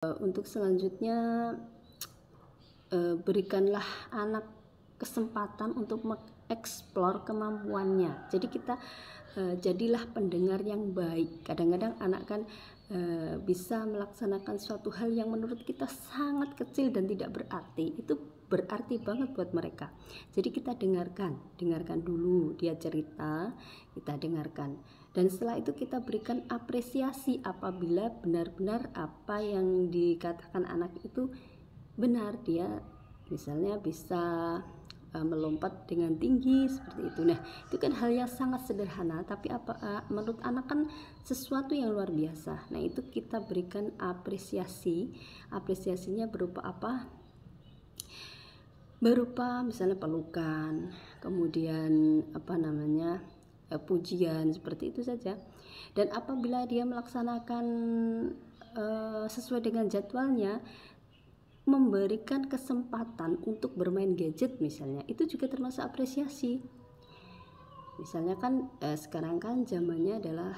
Untuk selanjutnya, berikanlah anak kesempatan untuk mengeksplor kemampuannya. Jadi kita jadilah pendengar yang baik. Kadang-kadang anak kan bisa melaksanakan suatu hal yang menurut kita sangat kecil dan tidak berarti, itu berarti banget buat mereka. Jadi kita dengarkan dulu dia cerita, kita dengarkan, dan setelah itu kita berikan apresiasi apabila benar-benar apa yang dikatakan anak itu benar. Dia misalnya bisa melompat dengan tinggi seperti itu. Nah, itu kan hal yang sangat sederhana, tapi menurut anak kan sesuatu yang luar biasa. Nah, itu kita berikan apresiasi. Apresiasinya berupa apa? Berupa misalnya pelukan, kemudian pujian, seperti itu saja. Dan apabila dia melaksanakan sesuai dengan jadwalnya, memberikan kesempatan untuk bermain gadget misalnya, itu juga termasuk apresiasi. Misalnya kan sekarang kan zamannya adalah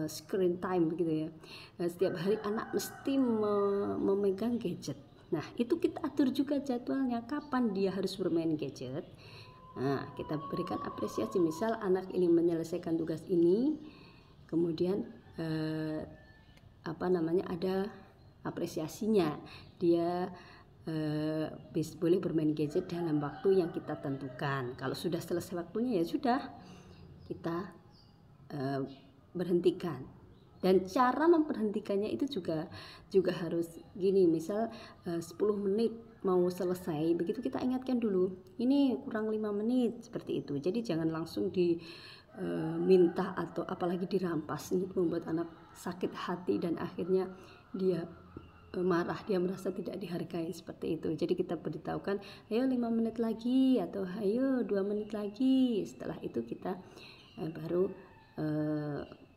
screen time begitu ya. Setiap hari anak mesti memegang gadget. Nah, itu kita atur juga jadwalnya kapan dia harus bermain gadget. Nah, kita berikan apresiasi. Misal anak ini menyelesaikan tugas ini, kemudian ada apresiasinya. Dia boleh bermain gadget dalam waktu yang kita tentukan. Kalau sudah selesai waktunya, ya sudah, kita berhentikan. Dan cara memberhentikannya itu juga harus gini. Misal 10 menit mau selesai, begitu kita ingatkan dulu, ini kurang 5 menit, seperti itu. Jadi jangan langsung minta atau apalagi dirampas. Ini membuat anak sakit hati dan akhirnya dia marah, dia merasa tidak dihargai, seperti itu. Jadi kita beritahukan, ayo 5 menit lagi, atau ayo 2 menit lagi. Setelah itu kita baru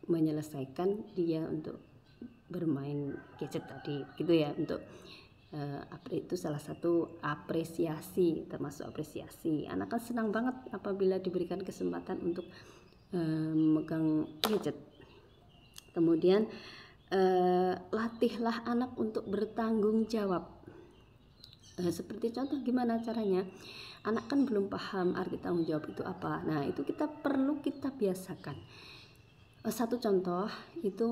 menyelesaikan dia untuk bermain gadget tadi, gitu ya. Untuk itu salah satu apresiasi, termasuk apresiasi. Anak kan senang banget apabila diberikan kesempatan untuk memegang gadget. Kemudian latihlah anak untuk bertanggung jawab. Seperti contoh, gimana caranya? Anak kan belum paham arti tanggung jawab itu apa. Nah, itu perlu kita biasakan. Satu contoh itu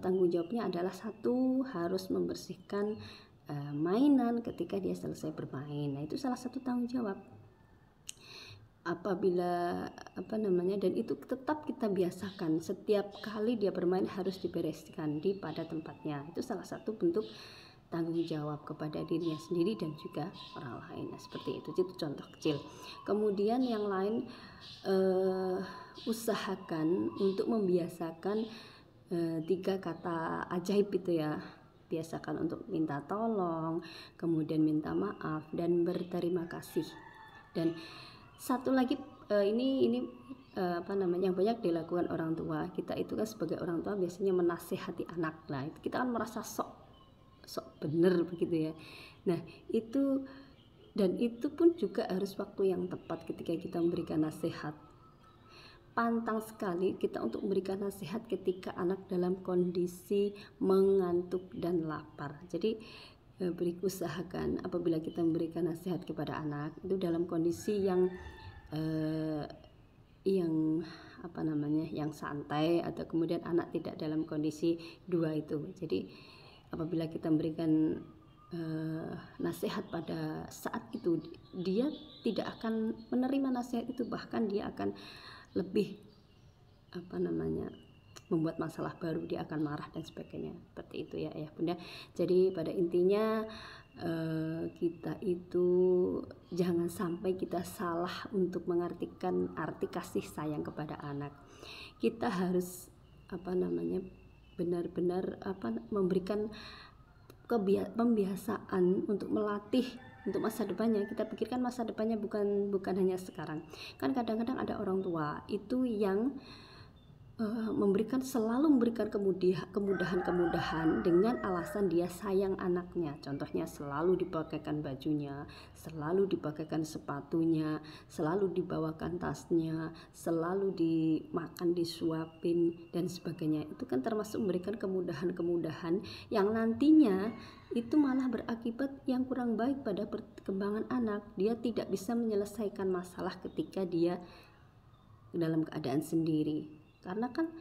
tanggung jawabnya adalah harus membersihkan mainan ketika dia selesai bermain. Nah, itu salah satu tanggung jawab. Apabila dan itu tetap kita biasakan, setiap kali dia bermain harus dibereskan pada tempatnya. Itu salah satu bentuk tanggung jawab kepada dirinya sendiri dan juga orang lain. Nah, seperti itu contoh kecil. Kemudian yang lain, usahakan untuk membiasakan 3 kata ajaib itu ya. Biasakan untuk minta tolong, kemudian minta maaf, dan berterima kasih. Dan satu lagi, ini yang banyak dilakukan orang tua. Kita itu kan sebagai orang tua biasanya menasihati anak. Nah, itu kita kan merasa sok bener begitu ya. Nah, itu pun juga harus waktu yang tepat ketika kita memberikan nasihat. Pantang sekali kita untuk memberikan nasihat ketika anak dalam kondisi mengantuk dan lapar. Jadi usahakan apabila kita memberikan nasihat kepada anak itu dalam kondisi yang santai, atau kemudian anak tidak dalam kondisi dua itu. Jadi apabila kita memberikan nasihat pada saat itu, dia tidak akan menerima nasihat itu, bahkan dia akan lebih membuat masalah baru, dia akan marah dan sebagainya, seperti itu ya ayah bunda. Jadi pada intinya kita itu jangan sampai kita salah untuk mengartikan arti kasih sayang kepada anak. Kita harus benar-benar memberikan pembiasaan untuk melatih untuk masa depannya. Kita pikirkan masa depannya bukan hanya sekarang. Kan kadang-kadang ada orang tua itu yang selalu memberikan kemudahan-kemudahan dengan alasan dia sayang anaknya. Contohnya selalu dipakaikan bajunya, selalu dipakaikan sepatunya, selalu dibawakan tasnya, selalu dimakan, disuapin dan sebagainya. Itu kan termasuk memberikan kemudahan-kemudahan yang nantinya itu malah berakibat yang kurang baik pada perkembangan anak. Dia tidak bisa menyelesaikan masalah ketika dia dalam keadaan sendiri. Karena kan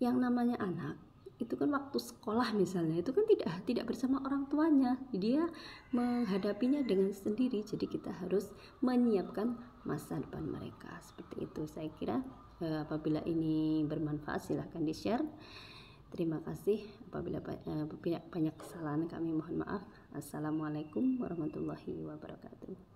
yang namanya anak itu kan waktu sekolah misalnya itu kan tidak bersama orang tuanya, dia menghadapinya dengan sendiri. Jadi kita harus menyiapkan masa depan mereka seperti itu. Saya kira apabila ini bermanfaat silahkan di share. Terima kasih. Apabila banyak kesalahan kami mohon maaf. Assalamualaikum warahmatullahi wabarakatuh.